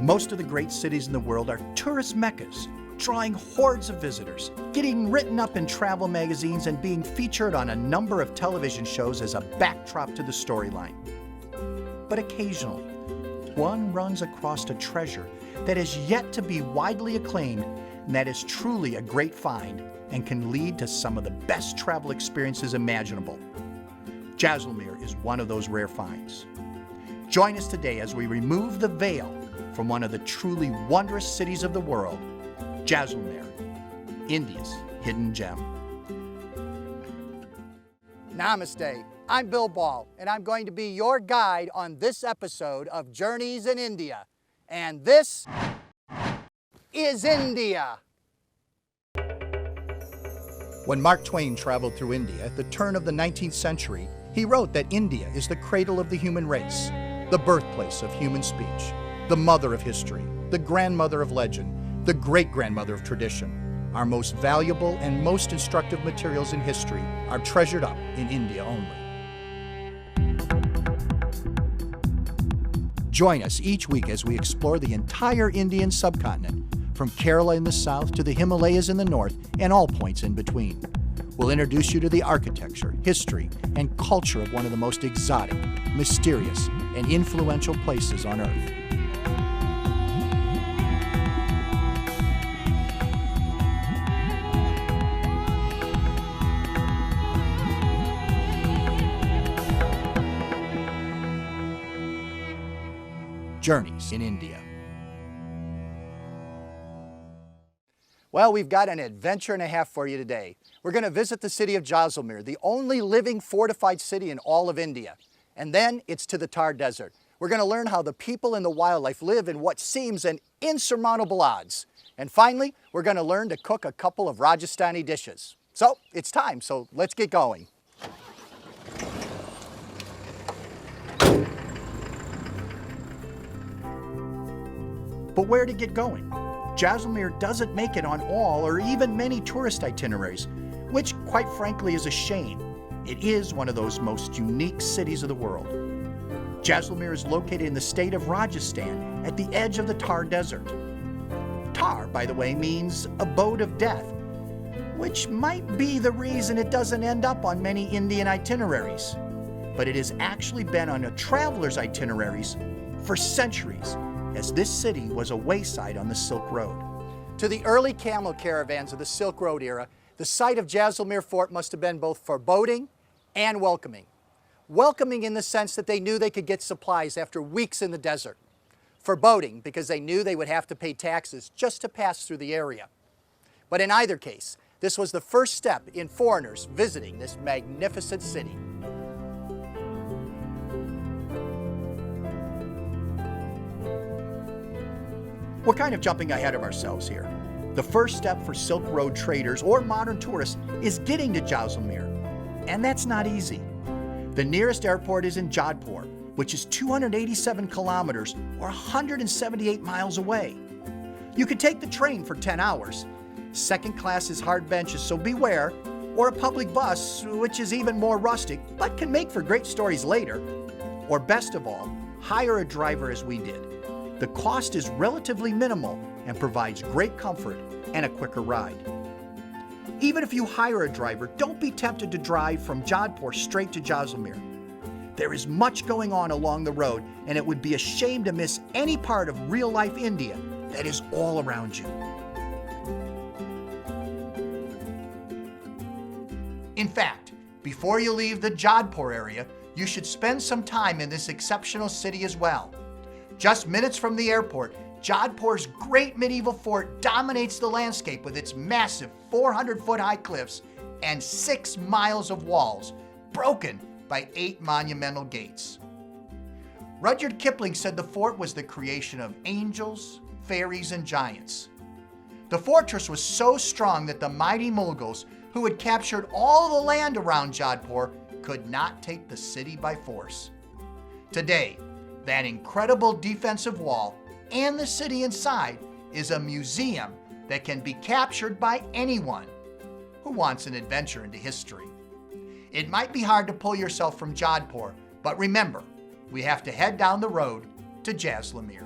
Most of the great cities in the world are tourist meccas, drawing hordes of visitors, getting written up in travel magazines and being featured on a number of television shows as a backdrop to the storyline. But occasionally, one runs across a treasure that is yet to be widely acclaimed and that is truly a great find and can lead to some of the best travel experiences imaginable. Jaisalmer is one of those rare finds. Join us today as we remove the veil from one of the truly wondrous cities of the world, Jaisalmer, India's hidden gem. Namaste, I'm Bill Ball, and I'm going to be your guide on this episode of Journeys in India. And this is India. When Mark Twain traveled through India at the turn of the 19th century, he wrote that India is the cradle of the human race, the birthplace of human speech, the mother of history, the grandmother of legend, the great-grandmother of tradition. Our most valuable and most instructive materials in history are treasured up in India only. Join us each week as we explore the entire Indian subcontinent, from Kerala in the south to the Himalayas in the north and all points in between. We'll introduce you to the architecture, history, and culture of one of the most exotic, mysterious, and influential places on Earth. Journeys in India. Well, we've got an adventure and a half for you today. We're going to visit the city of Jaisalmer, the only living fortified city in all of India. And then it's to the Thar Desert. We're going to learn how the people and the wildlife live in what seems an insurmountable odds. And finally, we're going to learn to cook a couple of Rajasthani dishes. So it's time, so let's get going. But where to get going? Jaisalmer doesn't make it on all or even many tourist itineraries, which quite frankly is a shame. It is one of those most unique cities of the world. Jaisalmer is located in the state of Rajasthan at the edge of the Thar Desert. Thar, by the way, means abode of death, which might be the reason it doesn't end up on many Indian itineraries. But it has actually been on a traveler's itineraries for centuries, as this city was a wayside on the Silk Road. To the early camel caravans of the Silk Road era, the site of Jaisalmer Fort must have been both foreboding and welcoming. Welcoming in the sense that they knew they could get supplies after weeks in the desert. Foreboding because they knew they would have to pay taxes just to pass through the area. But in either case, this was the first step in foreigners visiting this magnificent city. We're kind of jumping ahead of ourselves here. The first step for Silk Road traders or modern tourists is getting to Jaisalmer, and that's not easy. The nearest airport is in Jodhpur, which is 287 kilometers or 178 miles away. You could take the train for 10 hours. Second class is hard benches, so beware, or a public bus, which is even more rustic, but can make for great stories later. Or best of all, hire a driver as we did. The cost is relatively minimal and provides great comfort and a quicker ride. Even if you hire a driver, don't be tempted to drive from Jodhpur straight to Jaisalmer. There is much going on along the road, and it would be a shame to miss any part of real-life India that is all around you. In fact, before you leave the Jodhpur area, you should spend some time in this exceptional city as well. Just minutes from the airport, Jodhpur's great medieval fort dominates the landscape with its massive 400-foot-high cliffs and 6 miles of walls, broken by 8 monumental gates. Rudyard Kipling said the fort was the creation of angels, fairies, and giants. The fortress was so strong that the mighty Mughals, who had captured all the land around Jodhpur, could not take the city by force. Today, that incredible defensive wall and the city inside is a museum that can be captured by anyone who wants an adventure into history. It might be hard to pull yourself from Jodhpur, but remember, we have to head down the road to Jaisalmer.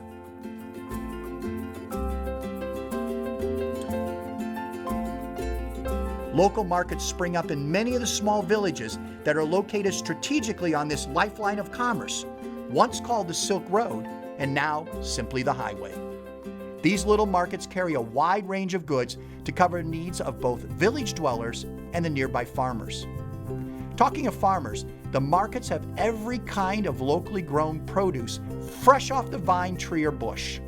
Local markets spring up in many of the small villages that are located strategically on this lifeline of commerce, once called the Silk Road and now simply the highway. These little markets carry a wide range of goods to cover the needs of both village dwellers and the nearby farmers. Talking of farmers, the markets have every kind of locally grown produce fresh off the vine, tree, or bush.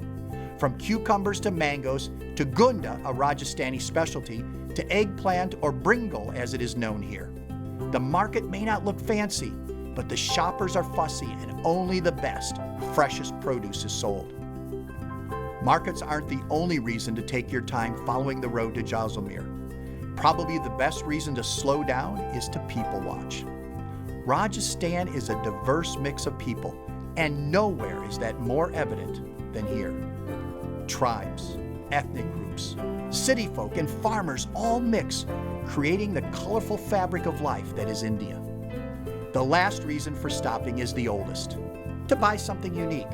From cucumbers to mangoes to gunda, a Rajasthani specialty, to eggplant or bringal as it is known here. The market may not look fancy, but the shoppers are fussy and only the best, freshest produce is sold. Markets aren't the only reason to take your time following the road to Jaisalmer. Probably the best reason to slow down is to people watch. Rajasthan is a diverse mix of people, and nowhere is that more evident than here. Tribes, ethnic groups, city folk, and farmers all mix, creating the colorful fabric of life that is India. The last reason for stopping is the oldest, to buy something unique.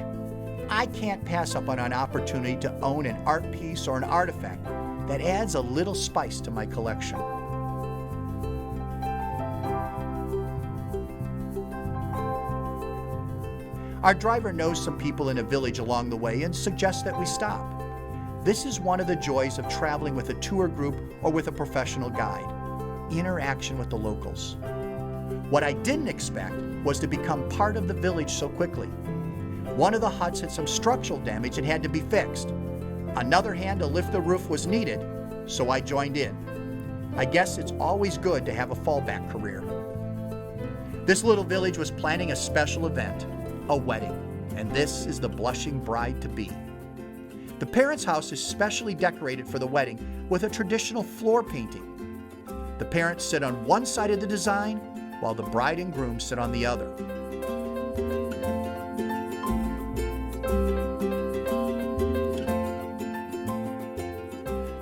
I can't pass up on an opportunity to own an art piece or an artifact that adds a little spice to my collection. Our driver knows some people in a village along the way and suggests that we stop. This is one of the joys of traveling with a tour group or with a professional guide: interaction with the locals. What I didn't expect was to become part of the village so quickly. One of the huts had some structural damage and had to be fixed. Another hand to lift the roof was needed, so I joined in. I guess it's always good to have a fallback career. This little village was planning a special event, a wedding, and this is the blushing bride-to-be. The parents' house is specially decorated for the wedding with a traditional floor painting. The parents sit on one side of the design, while the bride and groom sit on the other.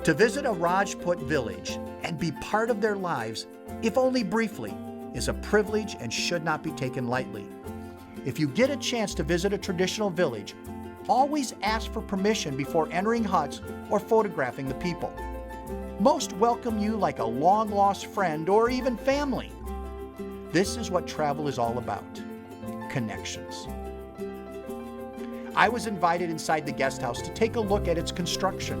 To visit a Rajput village and be part of their lives, if only briefly, is a privilege and should not be taken lightly. If you get a chance to visit a traditional village, always ask for permission before entering huts or photographing the people. Most welcome you like a long-lost friend or even family. This is what travel is all about: connections. I was invited inside the guest house to take a look at its construction.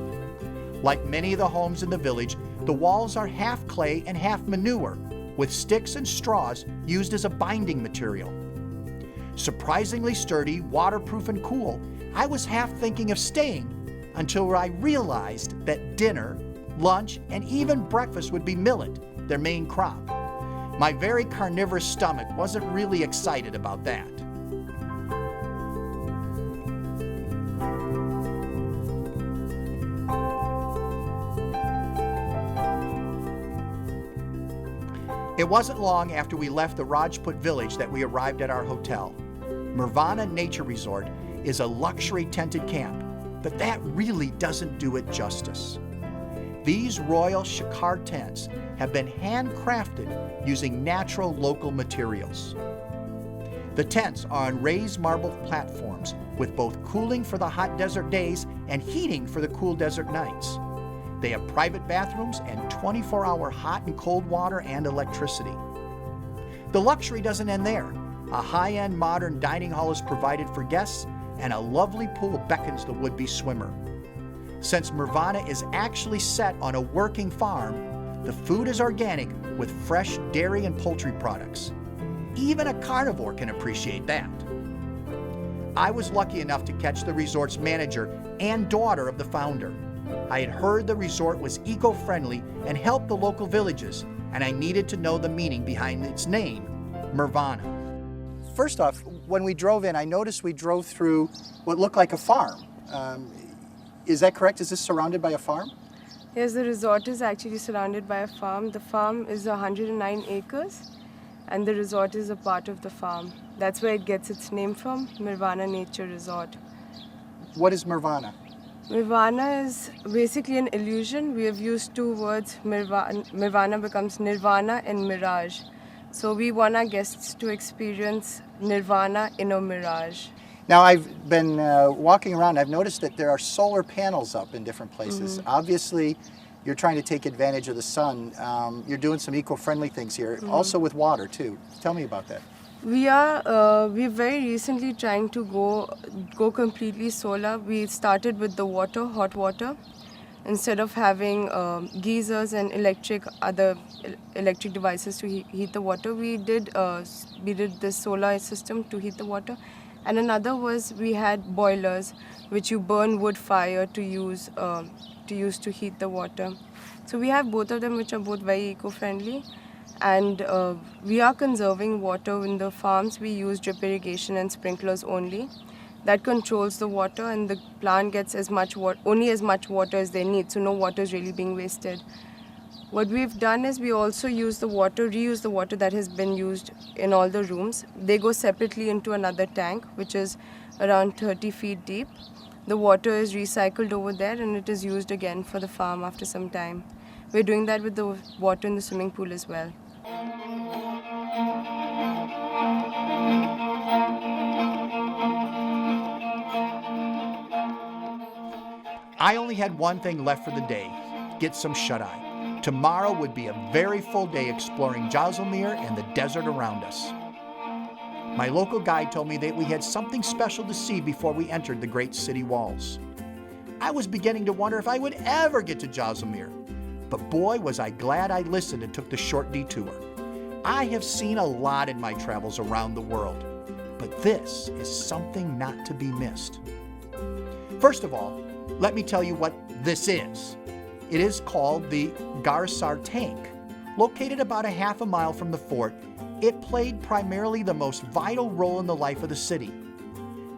Like many of the homes in the village, the walls are half clay and half manure, with sticks and straws used as a binding material. Surprisingly sturdy, waterproof, and cool, I was half thinking of staying until I realized that dinner, lunch, and even breakfast would be millet, their main crop. My very carnivorous stomach wasn't really excited about that. It wasn't long after we left the Rajput village that we arrived at our hotel. Mirvana Nature Resort is a luxury tented camp, but that really doesn't do it justice. These royal shikar tents have been handcrafted using natural local materials. The tents are on raised marble platforms with both cooling for the hot desert days and heating for the cool desert nights. They have private bathrooms and 24-hour hot and cold water and electricity. The luxury doesn't end there. A high-end modern dining hall is provided for guests, and a lovely pool beckons the would-be swimmer. Since Mirvana is actually set on a working farm, the food is organic with fresh dairy and poultry products. Even a carnivore can appreciate that. I was lucky enough to catch the resort's manager and daughter of the founder. I had heard the resort was eco-friendly and helped the local villages, and I needed to know the meaning behind its name, Mirvana. First off, when we drove in, I noticed we drove through what looked like a farm. Is that correct? Is this surrounded by a farm? Yes, the resort is actually surrounded by a farm. The farm is 109 acres, and the resort is a part of the farm. That's where it gets its name from, Mirvana Nature Resort. What is Mirvana? Mirvana is basically an illusion. We have used two words. Mirvana becomes nirvana and mirage. So we want our guests to experience nirvana in a mirage. Now, I've been walking around. I've noticed that there are solar panels up in different places. Obviously, you're trying to take advantage of the sun. You're doing some eco-friendly things here, also with water too. Tell me about that. We're very recently trying to go completely solar. We started with the water, hot water. Instead of having geysers and other electric devices to heat the water, we did this solar system to heat the water. And another was we had boilers, which you burn wood fire to use to heat the water. So we have both of them, which are both very eco-friendly. And we are conserving water in the farms. We use drip irrigation and sprinklers only. That controls the water, and the plant gets only as much water as they need, so no water is really being wasted. What we've done is we also reuse the water that has been used in all the rooms. They go separately into another tank, which is around 30 feet deep. The water is recycled over there, and it is used again for the farm after some time. We're doing that with the water in the swimming pool as well. I only had one thing left for the day, get some shut-eye. Tomorrow would be a very full day exploring Jaisalmer and the desert around us. My local guide told me that we had something special to see before we entered the great city walls. I was beginning to wonder if I would ever get to Jaisalmer, but boy was I glad I listened and took the short detour. I have seen a lot in my travels around the world, but this is something not to be missed. First of all, let me tell you what this is. It is called the Jaisalmer tank. Located about a half a mile from the fort, it played primarily the most vital role in the life of the city.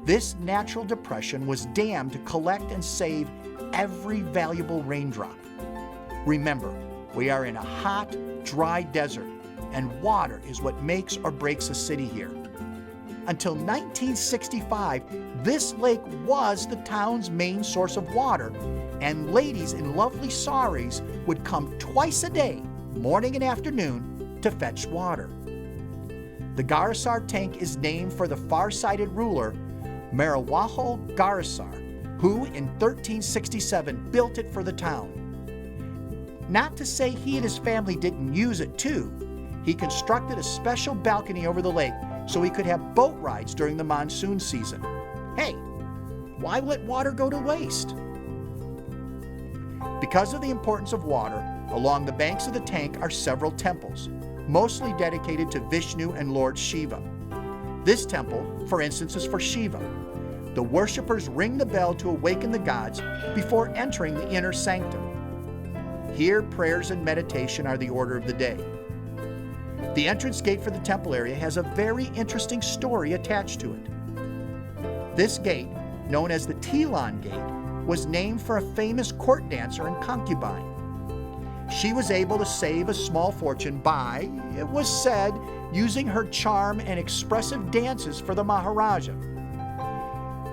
This natural depression was dammed to collect and save every valuable raindrop. Remember, we are in a hot, dry desert, and water is what makes or breaks a city here. Until 1965, this lake was the town's main source of water, and ladies in lovely saris would come twice a day, morning and afternoon, to fetch water. The Jaisalmer tank is named for the far-sighted ruler, Marawaho Jaisalmer, who in 1367 built it for the town. Not to say he and his family didn't use it too. He constructed a special balcony over the lake so he could have boat rides during the monsoon season. Hey, why let water go to waste? Because of the importance of water, along the banks of the tank are several temples, mostly dedicated to Vishnu and Lord Shiva. This temple, for instance, is for Shiva. The worshippers ring the bell to awaken the gods before entering the inner sanctum. Here, prayers and meditation are the order of the day. The entrance gate for the temple area has a very interesting story attached to it. This gate, known as the Tilan Gate, was named for a famous court dancer and concubine. She was able to save a small fortune by, it was said, using her charm and expressive dances for the Maharaja.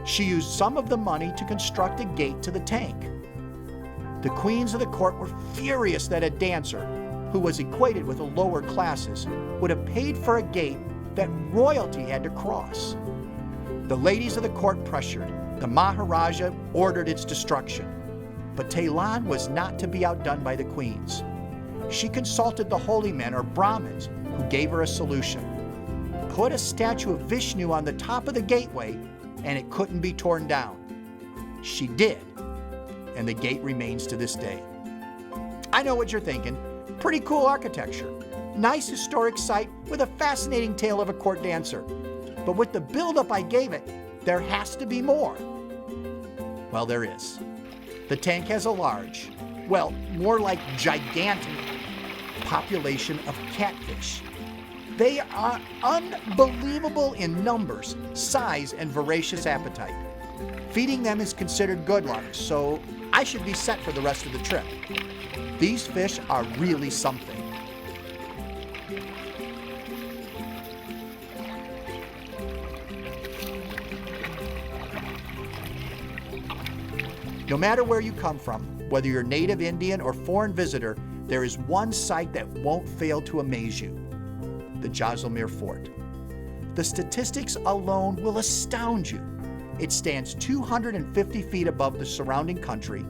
She used some of the money to construct a gate to the tank. The queens of the court were furious that a dancer, who was equated with the lower classes, would have paid for a gate that royalty had to cross. The ladies of the court pressured. The Maharaja ordered its destruction. But Tilan was not to be outdone by the queens. She consulted the holy men, or Brahmins, who gave her a solution. Put a statue of Vishnu on the top of the gateway, and it couldn't be torn down. She did, and the gate remains to this day. I know what you're thinking. Pretty cool architecture. Nice historic site with a fascinating tale of a court dancer. But with the buildup I gave it, there has to be more. Well, there is. The tank has a large, well, more like gigantic, population of catfish. They are unbelievable in numbers, size, and voracious appetite. Feeding them is considered good luck, so I should be set for the rest of the trip. These fish are really something. No matter where you come from, whether you're native Indian or foreign visitor, there is one sight that won't fail to amaze you: the Jaisalmer Fort. The statistics alone will astound you. It stands 250 feet above the surrounding country,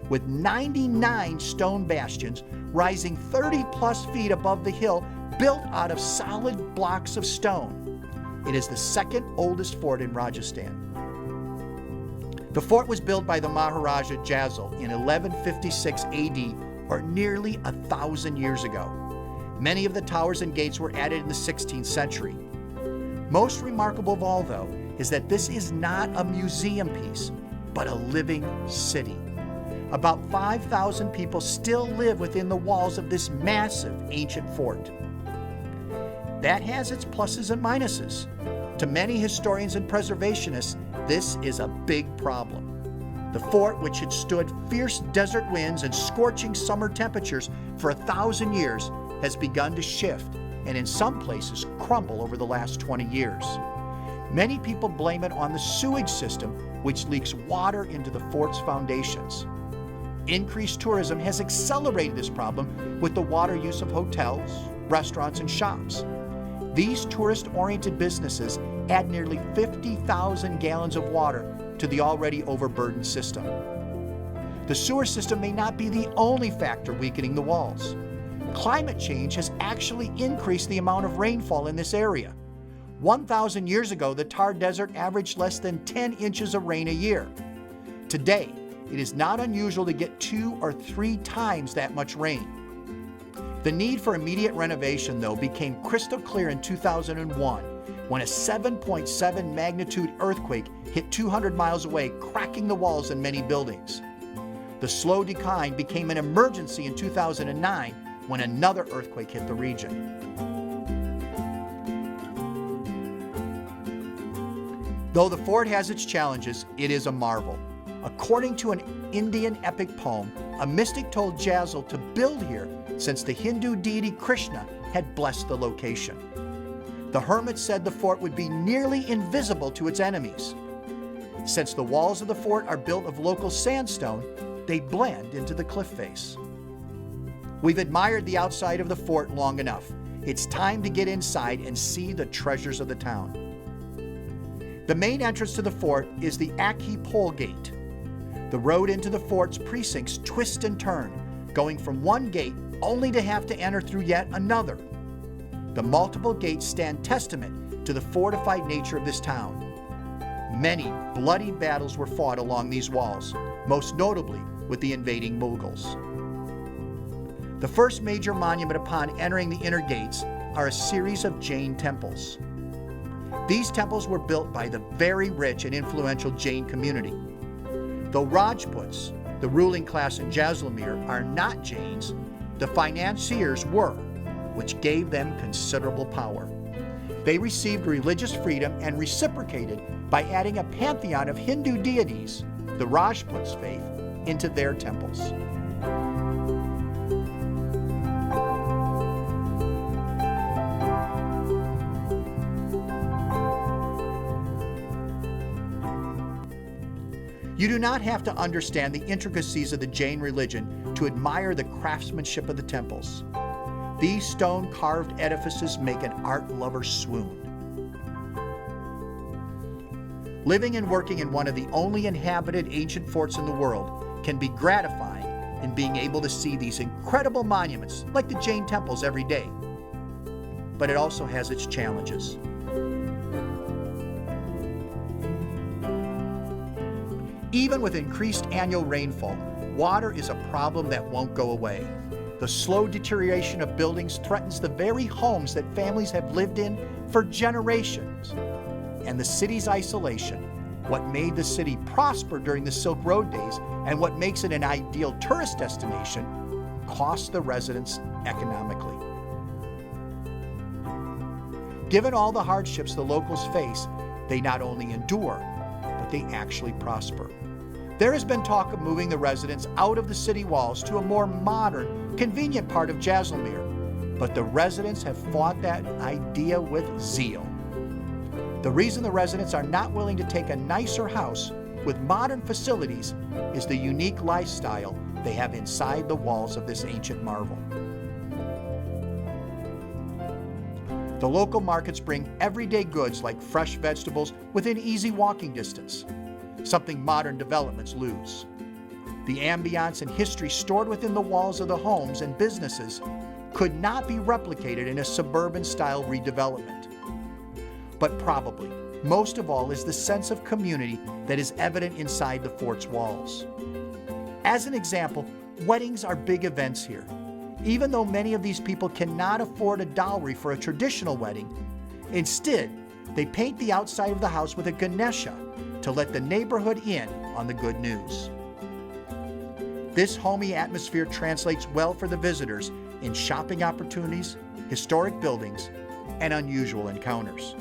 with 99 stone bastions rising 30+ feet above the hill, built out of solid blocks of stone. It is the second oldest fort in Rajasthan. The fort was built by the Maharaja Jaisal in 1156 AD, or nearly 1,000 years ago. Many of the towers and gates were added in the 16th century. Most remarkable of all, though, is that this is not a museum piece, but a living city. About 5,000 people still live within the walls of this massive ancient fort. That has its pluses and minuses. To many historians and preservationists, this is a big problem. The fort, which had stood fierce desert winds and scorching summer temperatures for 1,000 years, has begun to shift and in some places crumble over the last 20 years. Many people blame it on the sewage system, which leaks water into the fort's foundations. Increased tourism has accelerated this problem with the water use of hotels, restaurants, and shops. These tourist-oriented businesses add nearly 50,000 gallons of water to the already overburdened system. The sewer system may not be the only factor weakening the walls. Climate change has actually increased the amount of rainfall in this area. 1,000 years ago, the Thar Desert averaged less than 10 inches of rain a year. Today, it is not unusual to get 2 or 3 times that much rain. The need for immediate renovation, though, became crystal clear in 2001 when a 7.7 magnitude earthquake hit 200 miles away, cracking the walls in many buildings. The slow decline became an emergency in 2009 when another earthquake hit the region. Though the fort has its challenges, it is a marvel. According to an Indian epic poem, a mystic told Jaisal to build here since the Hindu deity Krishna had blessed the location. The hermit said the fort would be nearly invisible to its enemies. Since the walls of the fort are built of local sandstone, they blend into the cliff face. We've admired the outside of the fort long enough. It's time to get inside and see the treasures of the town. The main entrance to the fort is the Akhi Pole Gate. The road into the fort's precincts twists and turns, going from one gate only to have to enter through yet another. The multiple gates stand testament to the fortified nature of this town. Many bloody battles were fought along these walls, most notably with the invading Mughals. The first major monument upon entering the inner gates are a series of Jain temples. These temples were built by the very rich and influential Jain community. Though Rajputs, the ruling class in Jaisalmer, are not Jains, the financiers were, which gave them considerable power. They received religious freedom and reciprocated by adding a pantheon of Hindu deities, the Rajputs' faith, into their temples. You do not have to understand the intricacies of the Jain religion to admire the craftsmanship of the temples. These stone-carved edifices make an art lover swoon. Living and working in one of the only inhabited ancient forts in the world can be gratifying in being able to see these incredible monuments like the Jain temples every day. But it also has its challenges. Even with increased annual rainfall, water is a problem that won't go away. The slow deterioration of buildings threatens the very homes that families have lived in for generations. And the city's isolation, what made the city prosper during the Silk Road days and what makes it an ideal tourist destination, costs the residents economically. Given all the hardships the locals face, they not only endure, but they actually prosper. There has been talk of moving the residents out of the city walls to a more modern, convenient part of Jaisalmer, but the residents have fought that idea with zeal. The reason the residents are not willing to take a nicer house with modern facilities is the unique lifestyle they have inside the walls of this ancient marvel. The local markets bring everyday goods like fresh vegetables within easy walking distance, something modern developments lose. The ambiance and history stored within the walls of the homes and businesses could not be replicated in a suburban-style redevelopment. But probably, most of all, is the sense of community that is evident inside the fort's walls. As an example, weddings are big events here. Even though many of these people cannot afford a dowry for a traditional wedding, instead, they paint the outside of the house with a Ganesha to let the neighborhood in on the good news. This homey atmosphere translates well for the visitors in shopping opportunities, historic buildings, and unusual encounters.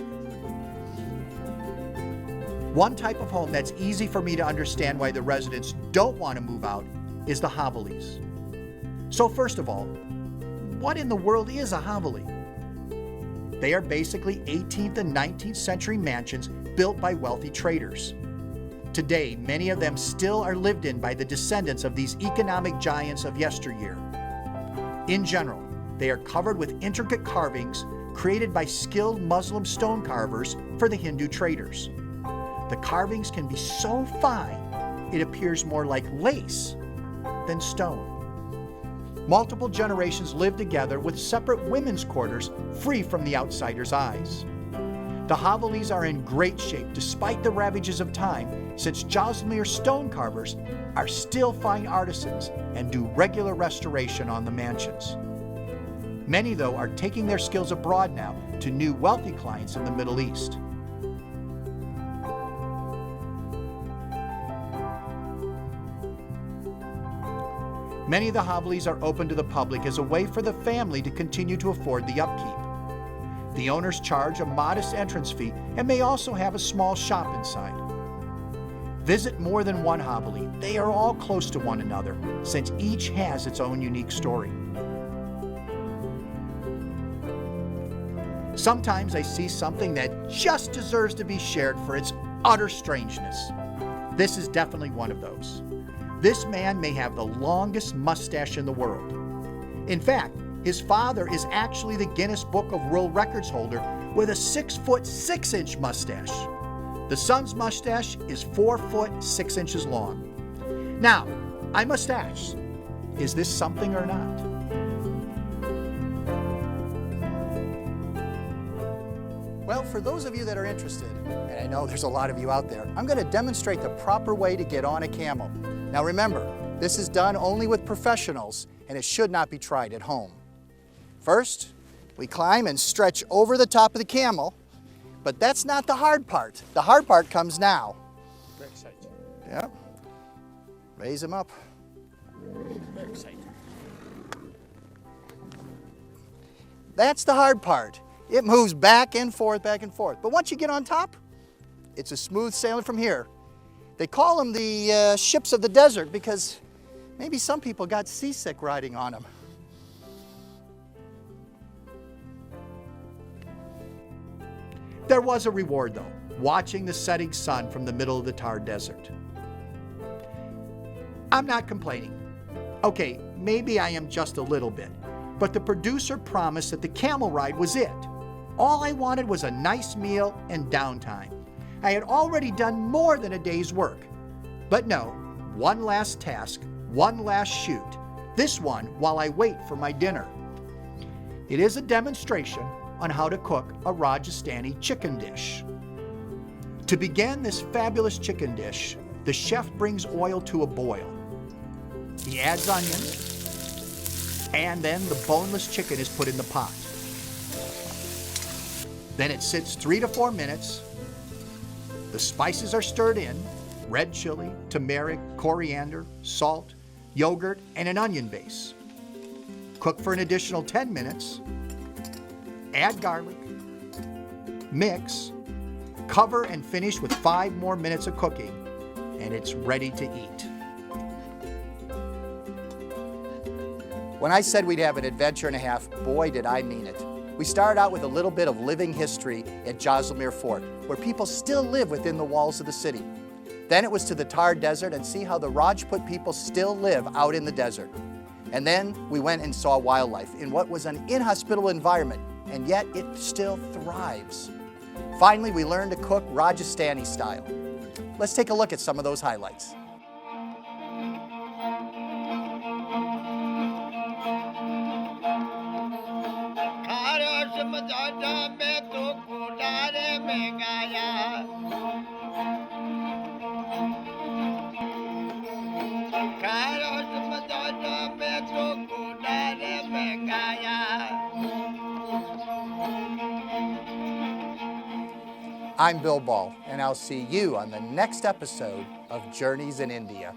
One type of home that's easy for me to understand why the residents don't want to move out is the havelis. So first of all, what in the world is a haveli? They are basically 18th and 19th century mansions built by wealthy traders. Today, many of them still are lived in by the descendants of these economic giants of yesteryear. In general, they are covered with intricate carvings created by skilled Muslim stone carvers for the Hindu traders. The carvings can be so fine, it appears more like lace than stone. Multiple generations live together with separate women's quarters free from the outsider's eyes. The havelis are in great shape despite the ravages of time, since Jaisalmer stone carvers are still fine artisans and do regular restoration on the mansions. Many, though, are taking their skills abroad now to new wealthy clients in the Middle East. Many of the havelis are open to the public as a way for the family to continue to afford the upkeep. The owners charge a modest entrance fee and may also have a small shop inside. Visit more than one haveli. They are all close to one another, since each has its own unique story. Sometimes I see something that just deserves to be shared for its utter strangeness. This is definitely one of those. This man may have the longest mustache in the world. In fact, his father is actually the Guinness Book of World Records holder with a 6-foot 6-inch mustache. The son's mustache is 4 foot 6 inches long. Now, I must ask, is this something or not? Well, for those of you that are interested, and I know there's a lot of you out there, I'm going to demonstrate the proper way to get on a camel. Now remember, this is done only with professionals, and it should not be tried at home. First, we climb and stretch over the top of the camel, but that's not the hard part. The hard part comes now. Very excited. Yeah. Raise him up. Very excited. That's the hard part. It moves back and forth, back and forth. But once you get on top, it's a smooth sailing from here. They call them the ships of the desert because maybe some people got seasick riding on them. There was a reward, though, watching the setting sun from the middle of the Thar Desert. I'm not complaining. Okay, maybe I am just a little bit, but the producer promised that the camel ride was it. All I wanted was a nice meal and downtime. I had already done more than a day's work. But no, one last task, one last shoot. This one while I wait for my dinner. It is a demonstration on how to cook a Rajasthani chicken dish. To begin this fabulous chicken dish, the chef brings oil to a boil. He adds onions, and then the boneless chicken is put in the pot. Then it sits 3 to 4 minutes. The spices are stirred in: red chili, turmeric, coriander, salt, yogurt, and an onion base. Cook for an additional 10 minutes. Add garlic, mix, cover, and finish with 5 more minutes of cooking, and it's ready to eat. When I said we'd have an adventure and a half, boy did I mean it. We started out with a little bit of living history at Jaisalmer Fort, where people still live within the walls of the city. Then it was to the Thar Desert and see how the Rajput people still live out in the desert. And then we went and saw wildlife in what was an inhospitable environment, and yet it still thrives. Finally, we learned to cook Rajasthani style. Let's take a look at some of those highlights. I'm Bill Ball, and I'll see you on the next episode of Journeys in India.